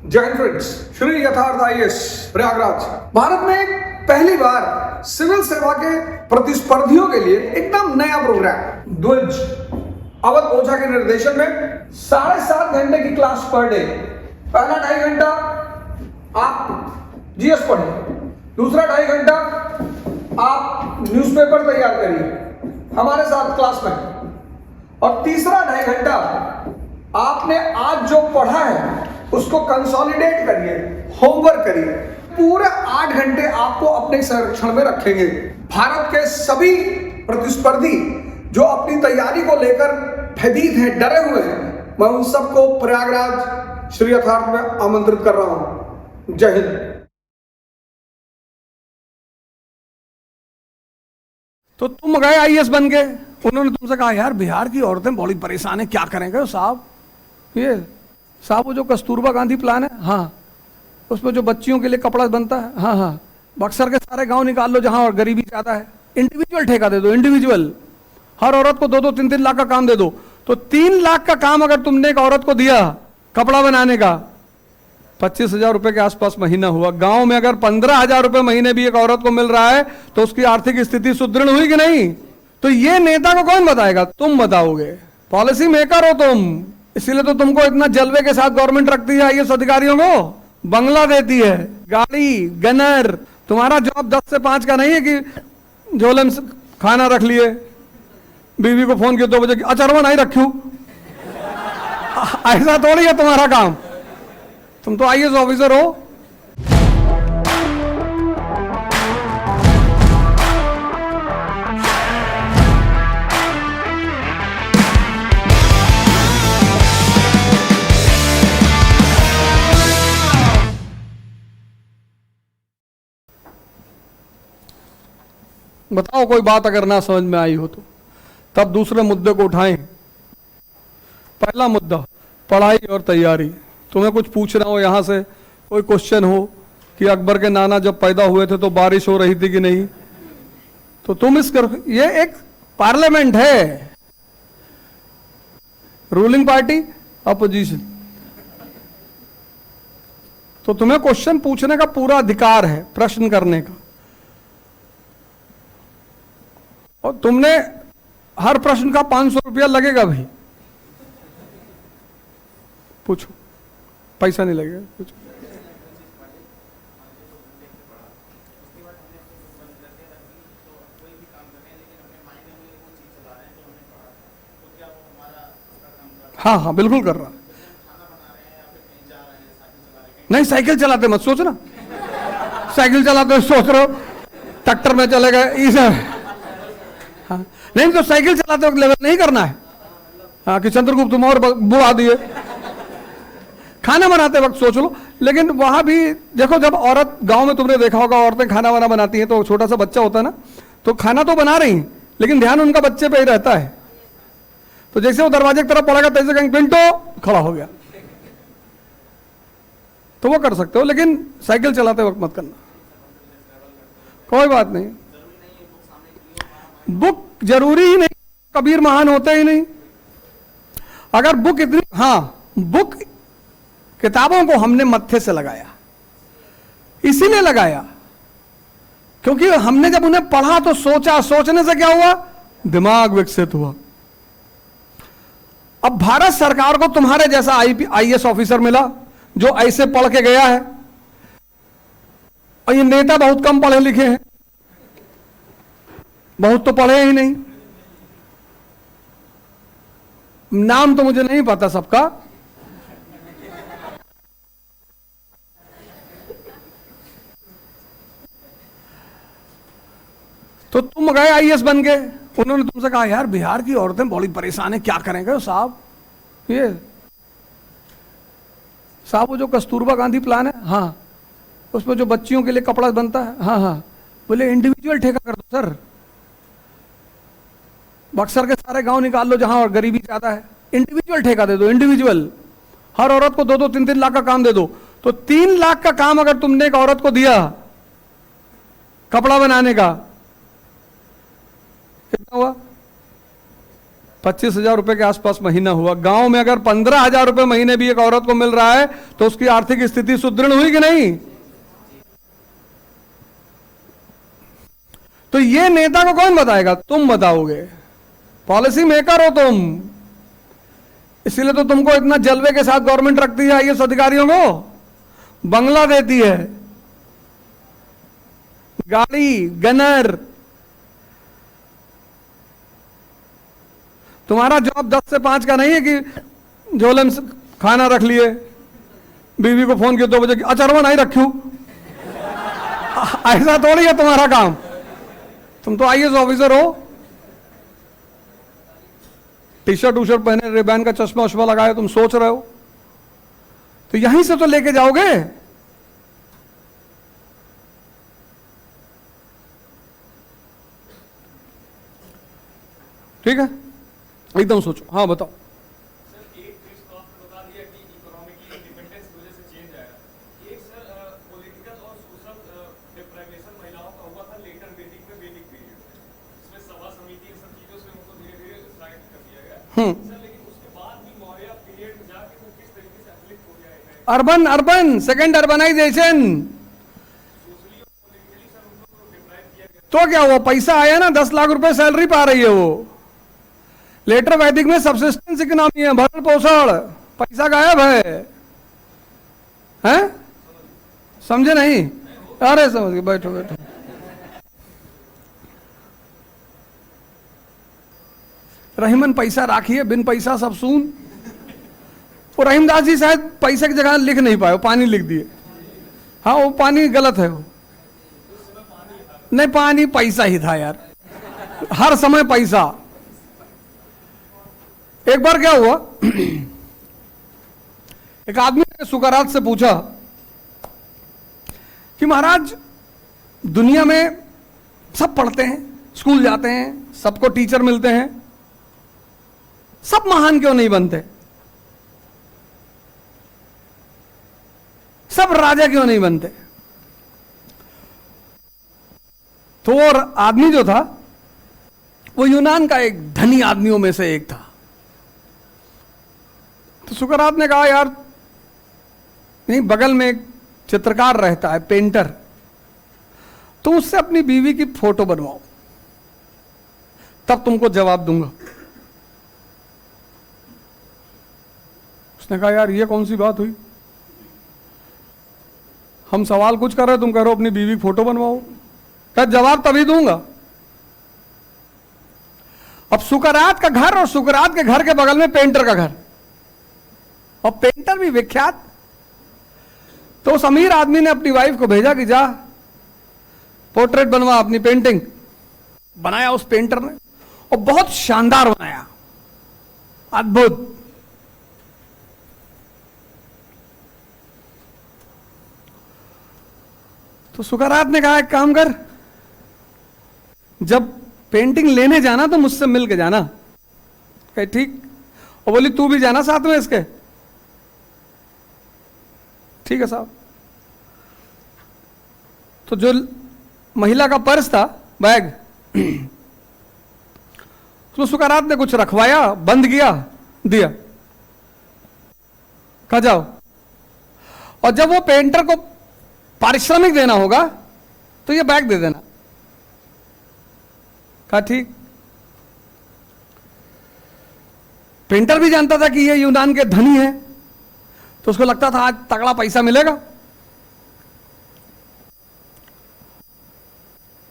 जय हिंद फ्रेंड्स, श्री यथार्थ आईएएस प्रयागराज। भारत में पहली बार सिविल सेवा के प्रतिस्पर्धियों के लिए एकदम नया प्रोग्राम द्विज अवध ओझा के निर्देशन में 7.5 घंटे की क्लास पर डे। पहला 2.5 घंटा आप जीएस पढ़ें, दूसरा 2.5 घंटा आप न्यूज़पेपर तैयार करिए हमारे साथ क्लास में, और तीसरा 2.5 घंटा आपने आज जो पढ़ा है उसको कंसोलिडेट करिए, होमवर्क करिए। पूरे 8 घंटे आपको अपने संरक्षण में रखेंगे। भारत के सभी प्रतिस्पर्धी जो अपनी तैयारी को लेकर भयभीत हैं, डरे हुए हैं, मैं उन सबको प्रयागराज श्री यथार्थ में आमंत्रित कर रहा हूं। जय हिंद। तो तुम गए आईएएस बन के, उन्होंने तुमसे कहा यार बिहार की औरतें बड़ी परेशान है, क्या करेंगे साहब? ये साहब वो जो कस्तूरबा गांधी प्लान है, हाँ, उसमें जो बच्चियों के लिए कपड़ा बनता है, हाँ हाँ, बक्सर के सारे गांव निकाल लो जहां और गरीबी ज्यादा है, इंडिविजुअल ठेका दे दो, इंडिविजुअल हर औरत को 2-2, 3-3 लाख का काम दे दो। तो 3 लाख का काम अगर तुमने एक औरत को दिया कपड़ा बनाने का, 25,000 रुपए के आसपास महीना हुआ। गांव में अगर 15,000 रुपए महीने भी एक औरत को मिल रहा है तो उसकी आर्थिक स्थिति सुदृढ़ हुई कि नहीं? तो ये नेता को कौन बताएगा? तुम बताओगे, पॉलिसी मेकर हो तुम। इसीलिए तो तुमको इतना जलवे के साथ गवर्नमेंट रखती है, आईएएस अधिकारियों को बंगला देती है, गाड़ी, गनर। तुम्हारा जॉब 10 से 5 का नहीं है कि झोले में खाना रख लिए, बीवी को फोन किया 2 बजे, अचरवा नहीं रखूं। ऐसा थोड़ी है तुम्हारा काम, तुम तो आईएएस ऑफिसर हो। बताओ कोई बात अगर ना समझ में आई हो तो तब दूसरे मुद्दे को उठाएं। पहला मुद्दा पढ़ाई और तैयारी। तुम्हें कुछ पूछना हो, यहां से कोई क्वेश्चन हो कि अकबर के नाना जब पैदा हुए थे तो बारिश हो रही थी कि नहीं, तो तुम ये एक पार्लियामेंट है, रूलिंग पार्टी अपोजिशन, तो तुम्हें क्वेश्चन पूछने का पूरा अधिकार है, प्रश्न करने का। और तुमने हर प्रश्न का 500 रुपया लगेगा भाई, पूछो, पैसा नहीं लगेगा, पूछो। हाँ हाँ बिल्कुल कर रहा। नहीं, साइकिल चलाते मत सोचना, साइकिल चलाते सोच रहे हो ट्रैक्टर में चले गए, हाँ, नहीं तो साइकिल चलाते वक्त लेवल नहीं करना है, हाँ, कि चंद्रगुप्त मौर्य बुला दिए। खाना बनाते वक्त सोच लो। लेकिन वहां भी देखो, जब औरत, गांव में तुमने देखा होगा औरतें खाना वाना बनाती हैं तो छोटा सा बच्चा होता है ना, तो खाना तो बना रही लेकिन ध्यान उनका बच्चे पे ही रहता है। तो जैसे वो दरवाजे की तरफ पड़ेगा तैसे कहीं पिंटो खड़ा हो गया, तो वो कर सकते हो, लेकिन साइकिल चलाते वक्त मत करना। कोई बात नहीं, बुक जरूरी ही नहीं, कबीर महान होते ही नहीं। अगर बुक इतनी, हाँ, बुक किताबों को हमने मत्थे से लगाया, इसीलिए लगाया क्योंकि हमने जब उन्हें पढ़ा तो सोचा, सोचने से क्या हुआ? दिमाग विकसित हुआ। अब भारत सरकार को तुम्हारे जैसा आईएएस ऑफिसर मिला जो ऐसे पढ़ के गया है, और ये नेता बहुत कम पढ़े लिखे हैं, बहुत तो पढ़े ही नहीं, नाम तो मुझे नहीं पता सबका। तो तुम गए आईएएस बन के, उन्होंने तुमसे कहा यार बिहार की औरतें बड़ी परेशान है, क्या करेंगे साहब? ये साहब वो जो कस्तूरबा गांधी प्लान है, हाँ, उसमें जो बच्चियों के लिए कपड़ा बनता है, हाँ हाँ, बोले इंडिविजुअल ठेका कर दो सर, बक्सर के सारे गांव निकाल लो जहां और गरीबी ज्यादा है, इंडिविजुअल ठेका दे दो, इंडिविजुअल हर औरत को 2-2, 3-3 लाख का काम दे दो। तो 3 लाख का काम अगर तुमने एक औरत को दिया कपड़ा बनाने का, कितना हुआ? 25,000 रुपए के आसपास महीना हुआ। गांव में अगर 15,000 रुपए महीने भी एक औरत को मिल रहा है तो उसकी आर्थिक स्थिति सुदृढ़ हुई कि नहीं? तो ये नेता को कौन बताएगा? तुम बताओगे, पॉलिसी मेकर हो तुम। इसीलिए तो तुमको इतना जलवे के साथ गवर्नमेंट रखती है, आईएएस अधिकारियों को बंगला देती है, गाड़ी, गनर। तुम्हारा जॉब 10 से 5 का नहीं है कि झोले में खाना रख लिए, बीवी को फोन किया 2 बजे, अचरवा नहीं रखूं। ऐसा थोड़ी है तुम्हारा काम। तुम तो आईएएस ऑफिसर हो, टी शर्ट पहने, रिबैन का चश्मा उश्मा लगाए, तुम सोच रहे हो। तो यहीं से तो लेके जाओगे। ठीक है, एकदम सोचो। हाँ बताओ। सर एक चीज तो आपने बता दिया कि इकोनॉमिकली इंडिपेंडेंस की वजह से चेंज आएगा। एक सर पॉलिटिकल और सोशल डिप्राइवेशन महिलाओं का हुआ था लेटर वैदिक में, वैदिक पीरियड में। इसमें सभा समिति इन सब चीजों से उनको धीरे धीरे स्लाइड कर दिया गया सर। लेकिन उसके बाद भी मौर्य पीरियड में जाके वो किस तरीके से अफ्लिक्ट हो गया है अर्बन सेकेंड अर्बनाइजेशन। सोशली और पॉलिटिकली सर उनको डिप्राइव किया गया। तो क्या हुआ? पैसा आया ना, 10 लाख रुपए सैलरी पा रही है वो। लेटर वैदिक में सबसिस्टेंस इकोनॉमी है, भरण पोषण, पैसा गायब है। हैं? समझे नहीं? अरे समझ गए, बैठो बैठो। रहीमन पैसा राखिए, बिन पैसा सब सून। वो रहीमदास जी शायद पैसे की जगह लिख नहीं पाए, पानी लिख दिए। हाँ वो पानी गलत है वो। नहीं, पानी पैसा ही था यार, हर समय पैसा। एक बार क्या हुआ, एक आदमी ने सुकरात से पूछा कि महाराज दुनिया में सब पढ़ते हैं, स्कूल जाते हैं, सबको टीचर मिलते हैं, सब महान क्यों नहीं बनते? सब राजा क्यों नहीं बनते? तो वो आदमी जो था वो यूनान का एक धनी आदमियों में से एक था। तो सुकरात ने कहा यार नहीं, बगल में एक चित्रकार रहता है, पेंटर, तो उससे अपनी बीवी की फोटो बनवाओ, तब तुमको जवाब दूंगा। उसने कहा यार ये कौन सी बात हुई, हम सवाल कुछ कर रहे, तुम कह रहे हो अपनी बीवी की फोटो बनवाओ। क्या जवाब तभी दूंगा। अब सुकरात का घर और सुकरात के घर के बगल में पेंटर का घर, और पेंटर भी विख्यात। तो उस अमीर आदमी ने अपनी वाइफ को भेजा कि जा पोर्ट्रेट बनवा, अपनी पेंटिंग बनाया उस पेंटर ने, और बहुत शानदार बनाया, अद्भुत। तो सुकरात ने कहा एक काम कर, जब पेंटिंग लेने जाना तो मुझसे मिल के जाना। कहे ठीक। और बोली तू भी जाना साथ में इसके। ठीक है साहब। तो जो महिला का पर्स था, बैग, उसमें सुकरात ने कुछ रखवाया, बंद किया, दिया, कहा जाओ। और जब वो पेंटर को पारिश्रमिक देना होगा तो ये बैग दे देना। कहा ठीक। पेंटर भी जानता था कि ये यूनान के धनी है, तो उसको लगता था आज तगड़ा पैसा मिलेगा।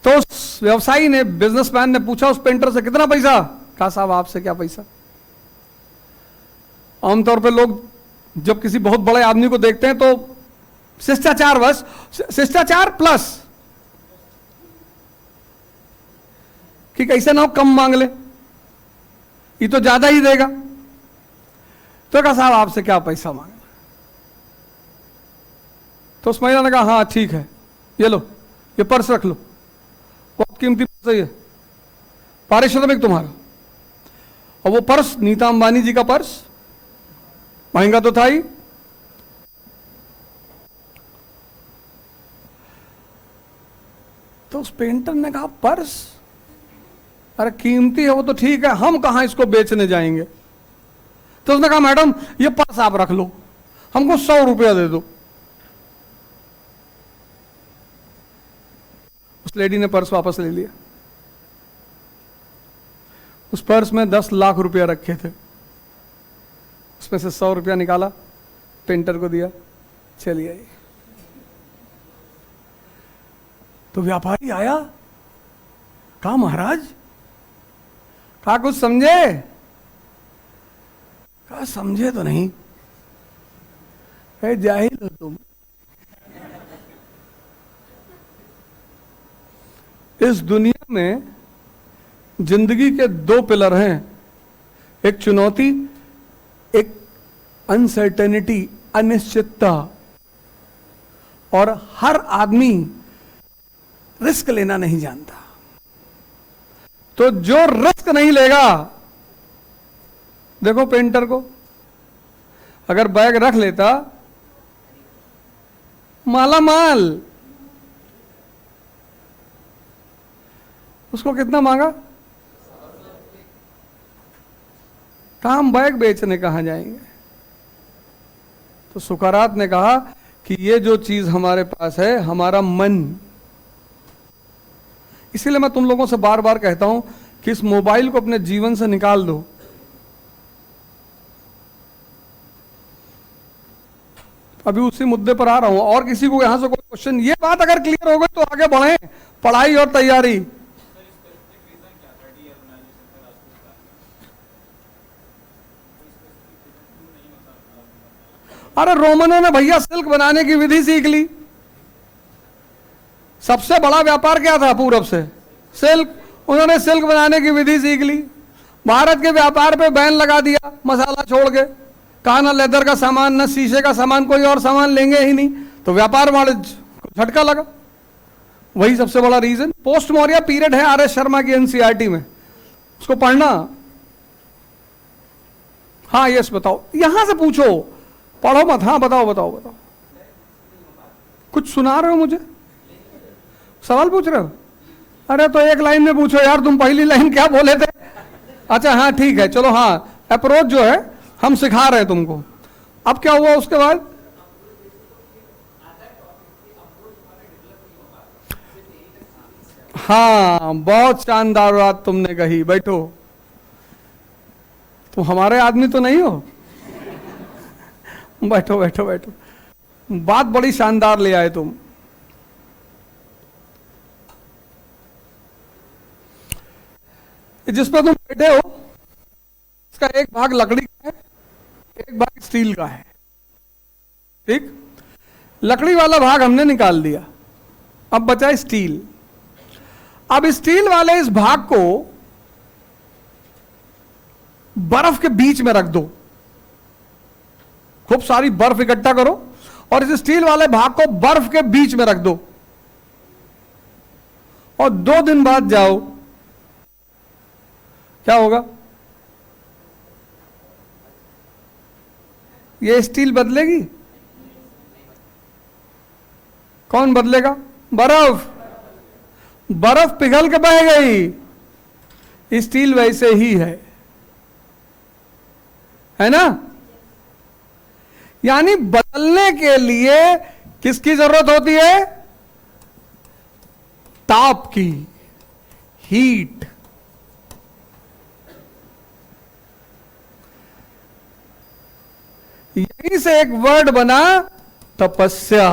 तो उस व्यवसायी ने, बिजनेसमैन ने पूछा उस पेंटर से कितना पैसा। कहा साहब आपसे क्या पैसा। आमतौर पे लोग जब किसी बहुत बड़े आदमी को देखते हैं तो शिष्टाचार, बस शिष्टाचार प्लस कि कैसे ना हो कम मांग ले, ये तो ज्यादा ही देगा। तो कहा साहब आपसे क्या पैसा मांगना। तो उस महिला ने कहा हाँ ठीक है, ये लो, ये पर्स रख लो, बहुत कीमती पर्स है ये, पारिश्रमिक तुम्हारा। और वो पर्स नीता अंबानी जी का पर्स, महंगा तो था ही। तो उस पेंटर ने कहा पर्स, अरे कीमती है वो तो ठीक है, हम कहाँ इसको बेचने जाएंगे। तो उसने कहा मैडम ये पर्स आप रख लो, हमको 100 रुपया दे दो। उस लेडी ने पर्स वापस ले लिया। उस पर्स में 10 लाख रुपया रखे थे, उसमें से 100 रुपया निकाला, पेंटर को दिया, चलिए आइए। तो व्यापारी आया, कहा महाराज, कहा कुछ समझे? कहा समझे तो नहीं, कहे जाहिल हो तुम। इस दुनिया में जिंदगी के 2 पिलर हैं, एक चुनौती, एक अनसर्टेनिटी, अनिश्चितता। और हर आदमी रिस्क लेना नहीं जानता। तो जो रिस्क नहीं लेगा, देखो पेंटर को, अगर बैग रख लेता माला माल, उसको कितना मांगा? काम बैग बेचने कहां जाएंगे? तो सुकरात ने कहा कि ये जो चीज हमारे पास है, हमारा मन। इसीलिए मैं तुम लोगों से बार बार कहता हूं कि इस मोबाइल को अपने जीवन से निकाल दो। अभी उसी मुद्दे पर आ रहा हूं, और किसी को यहां से कोई क्वेश्चन, ये बात अगर क्लियर हो गई तो आगे बढ़े पढ़ाई और तैयारी। अरे रोमनों ने भैया सिल्क बनाने की विधि सीख ली। सबसे बड़ा व्यापार क्या था पूरब से? सिल्क। उन्होंने सिल्क बनाने की विधि सीख ली। भारत के व्यापार पे बैन लगा दिया मसाला छोड़ के, कहा ना लेदर का सामान ना शीशे का सामान, कोई और सामान लेंगे ही नहीं। तो व्यापार वाणिज्य को झटका लगा। वही सबसे बड़ा रीजन। पोस्ट मौर्य पीरियड है आर एस शर्मा की एनसीईआरटी में, उसको पढ़ना। हाँ यस बताओ, यहां से पूछो, पढ़ो मत। हाँ बताओ बताओ बताओ, कुछ सुना रहे हो मुझे? सवाल पूछ रहे हो? अरे तो एक लाइन में पूछो यार, तुम पहली लाइन क्या बोले थे? अच्छा हाँ ठीक है, चलो हाँ, अप्रोच जो है हम सिखा रहे हैं तुमको। अब क्या हुआ उसके बाद? हाँ बहुत शानदार बात तुमने कही। बैठो, तुम हमारे आदमी तो नहीं हो? बैठो बैठो बैठो, बात बड़ी शानदार ले आए तुम। जिस पर तुम बैठे हो इसका एक भाग लकड़ी का है, एक भाग स्टील का है। ठीक, लकड़ी वाला भाग हमने निकाल दिया, अब बचा स्टील। अब स्टील वाले इस भाग को बर्फ के बीच में रख दो, खूब सारी बर्फ इकट्ठा करो और इस स्टील वाले भाग को बर्फ के बीच में रख दो और 2 दिन बाद जाओ, क्या होगा? ये स्टील बदलेगी? कौन बदलेगा? बर्फ। बर्फ पिघल के बह गई, स्टील वैसे ही है ना? यानी बदलने के लिए किसकी जरूरत होती है? ताप की, हीट। यहीं से एक वर्ड बना तपस्या।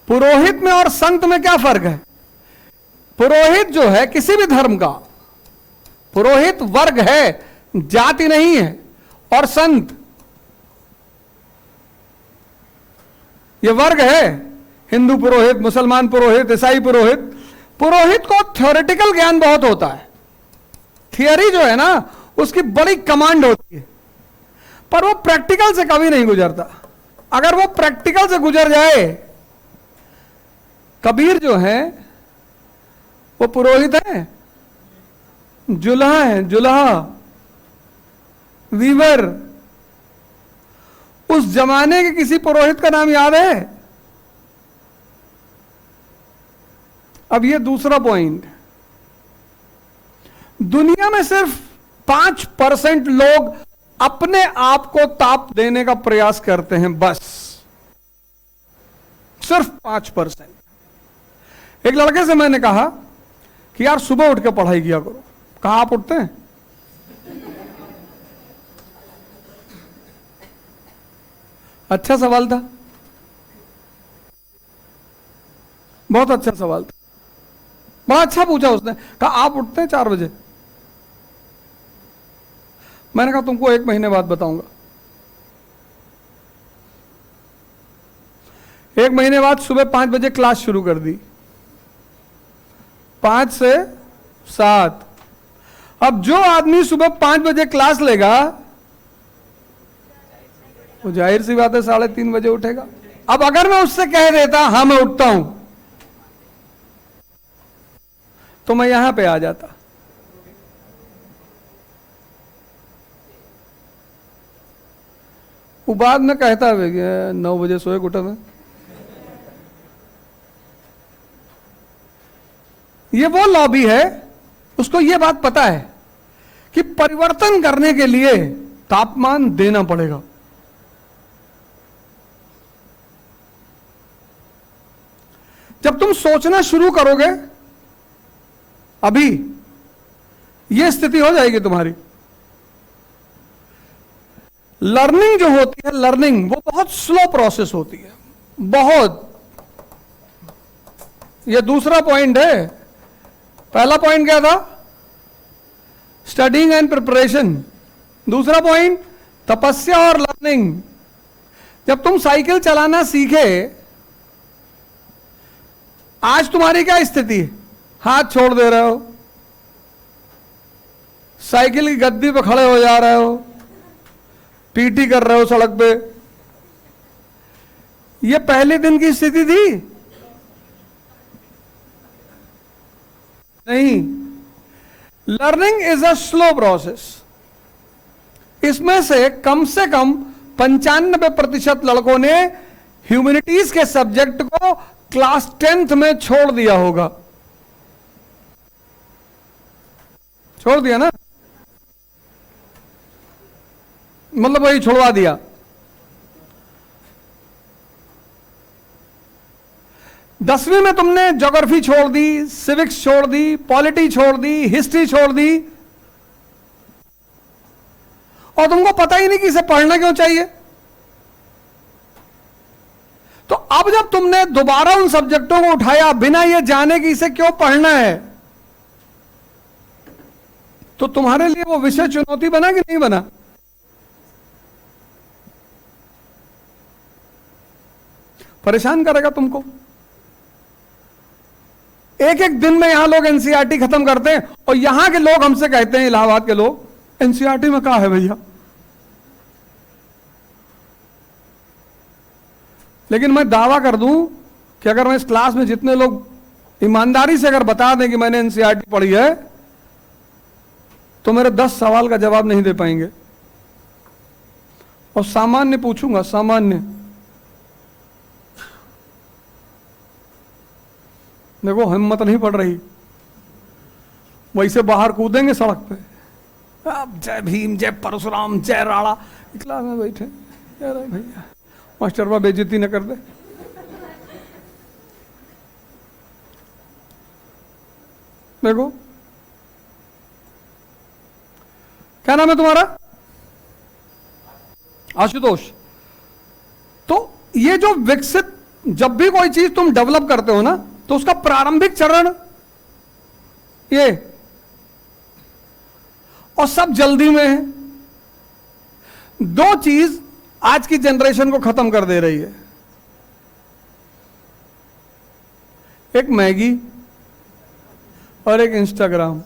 पुरोहित में और संत में क्या फर्क है? पुरोहित जो है किसी भी धर्म का, पुरोहित वर्ग है, जाति नहीं है। और संत ये वर्ग है, हिंदू पुरोहित, मुसलमान पुरोहित, ईसाई पुरोहित। पुरोहित को थ्योरेटिकल ज्ञान बहुत होता है, थियरी जो है ना उसकी बड़ी कमांड होती है, पर वो प्रैक्टिकल से कभी नहीं गुजरता। अगर वो प्रैक्टिकल से गुजर जाए, कबीर जो है वो पुरोहित है, जुल्हा है, जुल्हा, वीवर। उस जमाने के किसी पुरोहित का नाम याद है? अब ये दूसरा पॉइंट, दुनिया में सिर्फ 5% लोग अपने आप को ताप देने का प्रयास करते हैं, बस सिर्फ 5%। एक लड़के से मैंने कहा कि यार सुबह उठ के पढ़ाई किया करो। कहा आप उठते हैं? अच्छा सवाल था, बहुत अच्छा सवाल था, बड़ा अच्छा पूछा उसने। कहा आप उठते हैं 4 बजे? मैंने कहा तुमको 1 महीने बाद बताऊंगा। 1 महीने बाद सुबह 5 बजे क्लास शुरू कर दी, 5 से 7। अब जो आदमी सुबह 5 बजे क्लास लेगा वो जाहिर सी बात है 3:30 बजे उठेगा। अब अगर मैं उससे कह देता हाँ मैं उठता हूं, तो मैं यहां पे आ जाता। वो बाद में कहता है 9 बजे सोए उठा मैं। ये वो लॉबी है, उसको ये बात पता है कि परिवर्तन करने के लिए तापमान देना पड़ेगा। जब तुम सोचना शुरू करोगे, अभी यह स्थिति हो जाएगी तुम्हारी। लर्निंग जो होती है, लर्निंग वो बहुत स्लो प्रोसेस होती है, बहुत। यह दूसरा पॉइंट है। पहला पॉइंट क्या था? Studying and preparation. दूसरा पॉइंट तपस्या और लर्निंग। जब तुम साइकिल चलाना सीखे, आज तुम्हारी क्या स्थिति है? हाथ छोड़ दे रहे हो, साइकिल की गद्दी पे खड़े हो जा रहे हो, पीटी कर रहे हो सड़क पे। ये पहले दिन की स्थिति थी? नहीं। Learning is a slow process. इसमें से कम 95% लड़कों ने ह्यूमैनिटीज के सब्जेक्ट को क्लास 10th में छोड़ दिया होगा। छोड़ दिया ना, मतलब वही छुड़वा दिया। दसवीं में तुमने ज्योग्राफी छोड़ दी, सिविक्स छोड़ दी, पॉलिटी छोड़ दी, हिस्ट्री छोड़ दी, और तुमको पता ही नहीं कि इसे पढ़ना क्यों चाहिए। तो अब जब तुमने दोबारा उन सब्जेक्टों को उठाया बिना ये जाने कि इसे क्यों पढ़ना है, तो तुम्हारे लिए वो विषय चुनौती बना कि नहीं बना? परेशान करेगा तुमको। एक एक दिन में यहां लोग एनसीईआरटी खत्म करते हैं, और यहां के लोग हमसे कहते हैं, इलाहाबाद के लोग, एनसीईआरटी में क्या है भैया? लेकिन मैं दावा कर दूं कि अगर मैं इस क्लास में जितने लोग ईमानदारी से अगर बता दें कि मैंने एनसीईआरटी पढ़ी है, तो मेरे 10 सवाल का जवाब नहीं दे पाएंगे। और सामान्य पूछूंगा, सामान्य, देखो हिम्मत नहीं पड़ रही, वैसे बाहर कूदेंगे सड़क पे, अब जय भीम, जय परशुराम, जय राणा। क्लास में बैठे, अरे भैया मास्टर बा बेइज्जती न कर दे। देखो क्या नाम है तुम्हारा? आशुतोष। तो ये जो विकसित, जब भी कोई चीज तुम डेवलप करते हो ना, तो उसका प्रारंभिक चरण ये, और सब जल्दी में है। 2 चीज आज की जनरेशन को खत्म कर दे रही है, एक मैगी और एक इंस्टाग्राम।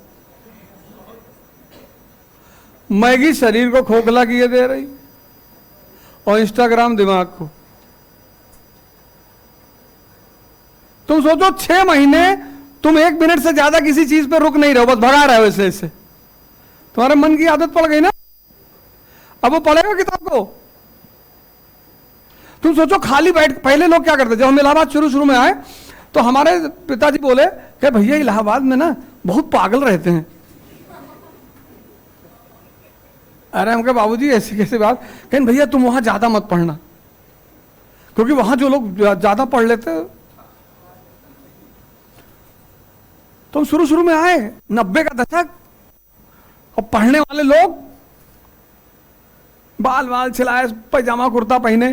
मैगी शरीर को खोखला किए दे रही, और इंस्टाग्राम दिमाग को। तुम सोचो 6 महीने तुम 1 मिनट से ज्यादा किसी चीज पे रुक नहीं रहे हो, बस भगा रहे हो ऐसे ऐसे, तुम्हारे मन की आदत पड़ गई ना। अब वो पढ़ेगा किताब को। तुम सोचो खाली बैठ, पहले लोग क्या करते, जब हम इलाहाबाद शुरू में आए तो हमारे पिताजी बोले कि भैया इलाहाबाद में ना बहुत पागल रहते हैं। अरे हम कहे बाबूजी ऐसी कैसी बात? कहें भैया तुम वहां ज्यादा मत पढ़ना, क्योंकि वहां जो लोग ज्यादा पढ़ लेते। तो शुरू शुरू में आए 90 का दशक, और पढ़ने वाले लोग बाल बाल छिलाए, पैजामा कुर्ता पहने,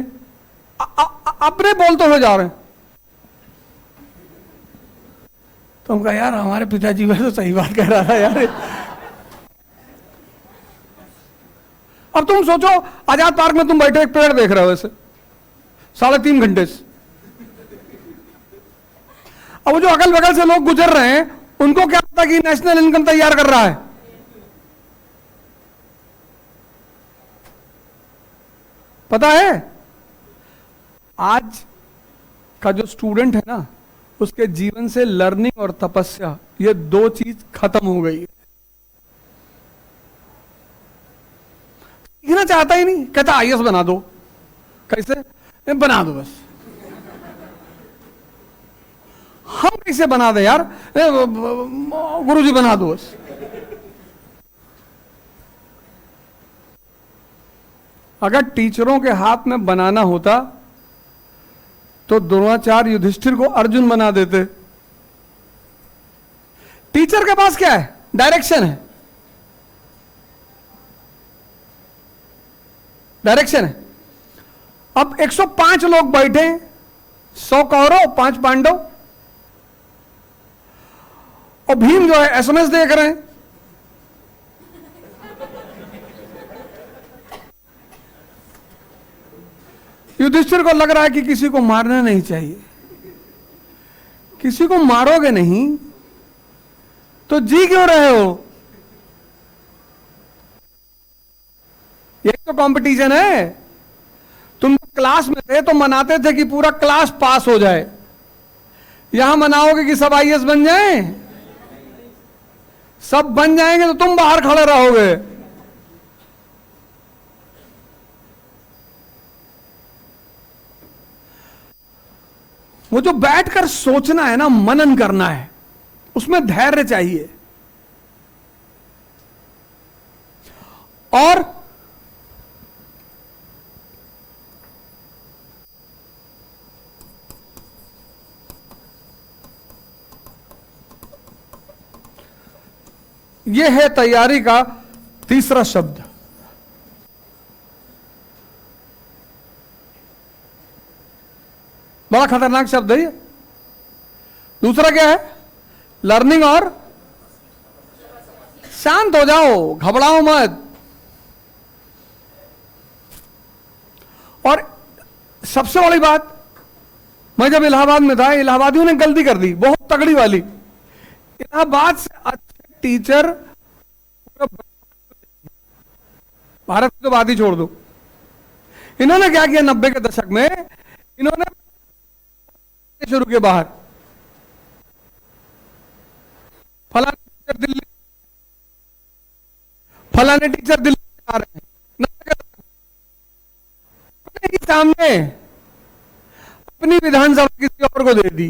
अपने बोलते हुए जा रहे हैं। तो हम कहा यार हमारे पिताजी वैसे सही बात कह रहा था यार। अब तुम सोचो आजाद पार्क में तुम बैठे एक पेड़ देख रहे हो ऐसे 3.5 घंटे से, अब वो जो अगल बगल से लोग गुजर रहे हैं उनको क्या पता कि नेशनल इनकम तैयार कर रहा है। पता है आज का जो स्टूडेंट है ना, उसके जीवन से लर्निंग और तपस्या ये 2 चीज खत्म हो गई है। सीखना चाहता ही नहीं, कहता आईएएस बना दो। कैसे बना दो बस। हम कैसे बना दे यार? गुरुजी बना दो बस। अगर टीचरों के हाथ में बनाना होता तो द्रोणाचार्य युधिष्ठिर को अर्जुन बना देते। टीचर के पास क्या है? डायरेक्शन है, डायरेक्शन है। अब 105 लोग बैठे, 100 कौरव 5 पांडव, और भीम जो है एसएमएस देख रहे हैं। युधिष्ठिर को लग रहा है कि किसी को मारना नहीं चाहिए। किसी को मारोगे नहीं तो जी क्यों रहे हो? यही तो कंपटीशन है। तुम क्लास में थे तो मनाते थे कि पूरा क्लास पास हो जाए, यहां मनाओगे कि सब आईएएस बन जाएं? सब बन जाएंगे तो तुम बाहर खड़े रहोगे। वो जो बैठकर सोचना है ना, मनन करना है, उसमें धैर्य चाहिए। और यह है तैयारी का तीसरा शब्द। बड़ा खतरनाक शब्द है ये। दूसरा क्या है? लर्निंग और शांत हो जाओ, घबराओ मत। और सबसे बड़ी बात, मैं जब इलाहाबाद में था, इलाहाबादियों ने गलती कर दी बहुत तगड़ी वाली। इलाहाबाद से अच्छे टीचर भारत की तो बात ही छोड़ दो। इन्होंने क्या किया 90 के दशक में? इन्होंने शुरू किया बाहर, फलाने टीचर दिल्ली, फलाने टीचर दिल्ली आ रहे हैं, अपने सामने अपनी विधानसभा किसी और को दे दी।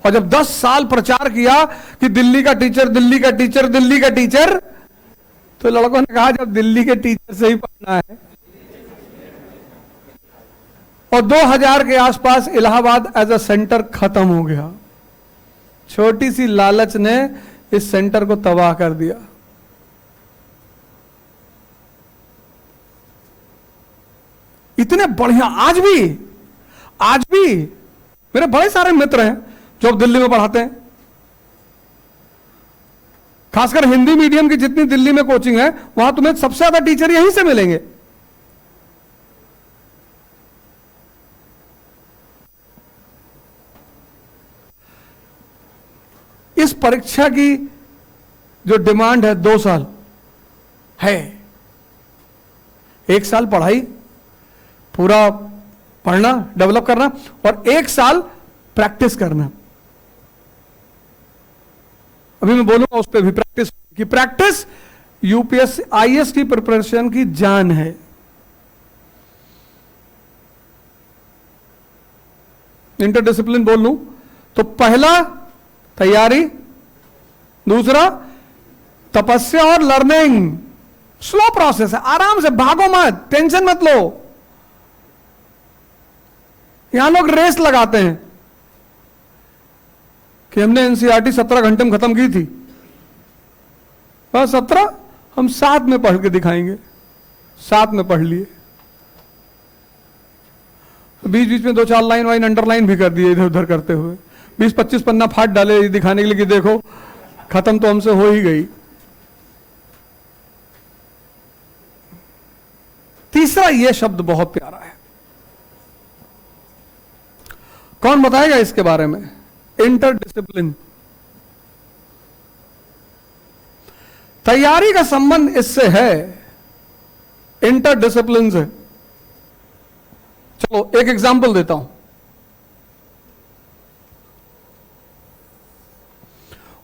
और जब 10 साल प्रचार किया कि दिल्ली का टीचर, दिल्ली का टीचर, दिल्ली का टीचर, तो लड़कों ने कहा जब दिल्ली के टीचर से ही पढ़ना है। और 2000 के आसपास इलाहाबाद एज अ सेंटर खत्म हो गया। छोटी सी लालच ने इस सेंटर को तबाह कर दिया। इतने बढ़िया आज भी मेरे बड़े सारे मित्र हैं जो अब दिल्ली में पढ़ाते हैं। खासकर हिंदी मीडियम की जितनी दिल्ली में कोचिंग है, वहां तुम्हें सबसे ज्यादा टीचर यहीं से मिलेंगे। इस परीक्षा की जो डिमांड है 2 साल है। 1 साल पढ़ाई पूरा पढ़ना, डेवलप करना, और 1 साल प्रैक्टिस करना। अभी मैं बोलूंगा उस पर भी, प्रैक्टिस की। प्रैक्टिस यूपीएससी आईएएस की प्रिपरेशन की जान है। इंटरडिसिप्लिन बोल लूं तो पहला तैयारी, दूसरा तपस्या और लर्निंग। स्लो प्रोसेस है, आराम से, भागो मत, टेंशन मत लो। यहां लोग रेस लगाते हैं कि हमने एनसीईआरटी 17 घंटे में खत्म की थी, बस 17 हम 7 में पढ़ के दिखाएंगे। 7 में पढ़ लिए, बीच बीच में 2-4 लाइन वाइन अंडरलाइन भी कर दिए इधर उधर करते हुए, 20-25 पन्ना फाट डाले दिखाने के लिए कि देखो खत्म तो हमसे हो ही गई। तीसरा यह शब्द बहुत प्यारा है, कौन बताएगा इसके बारे में? इंटरडिसिप्लिन। तैयारी का संबंध इससे है, इंटरडिसिप्लिन से। चलो एक एग्जांपल देता हूं।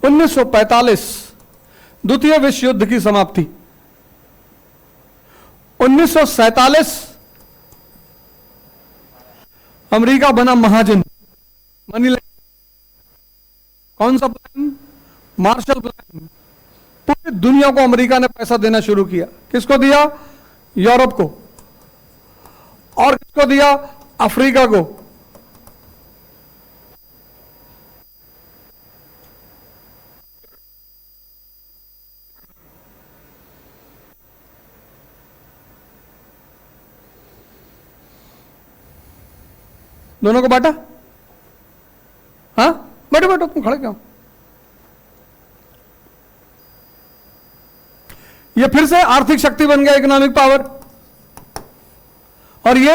1945 द्वितीय विश्व युद्ध की समाप्ति। 1947 अमेरिका बना महाजन, मनी लैंडर। कौन सा प्लान? Marshall plan. पूरी दुनिया को अमेरिका ने पैसा देना शुरू किया। किसको दिया? यूरोप को। और किसको दिया? अफ्रीका को। दोनों को बांटा। हाँ, बैठो बैठो, तुम खड़े क्यों? ये फिर से आर्थिक शक्ति बन गया, इकोनॉमिक पावर, और ये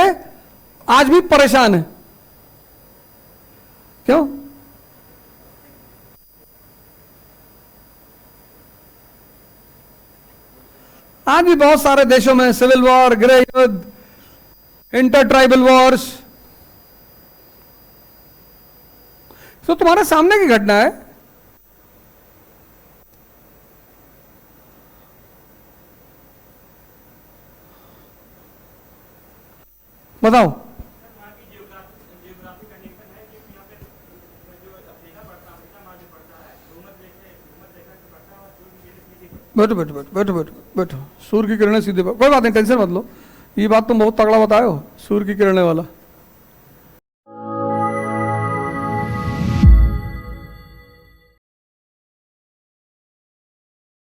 आज भी परेशान है। क्यों? आज भी बहुत सारे देशों में सिविल वॉर, गृह युद्ध, इंटर ट्राइबल वॉर्स। तो तुम्हारे सामने की घटना है। बताओ। बैठो बैठो बैठो बैठो बैठो बैठो। सूर्य की किरणें सीधे, कोई बात नहीं, टेंशन मत लो। ये बात तुम बहुत तगड़ा बताए हो, सूर्य की किरणें वाला।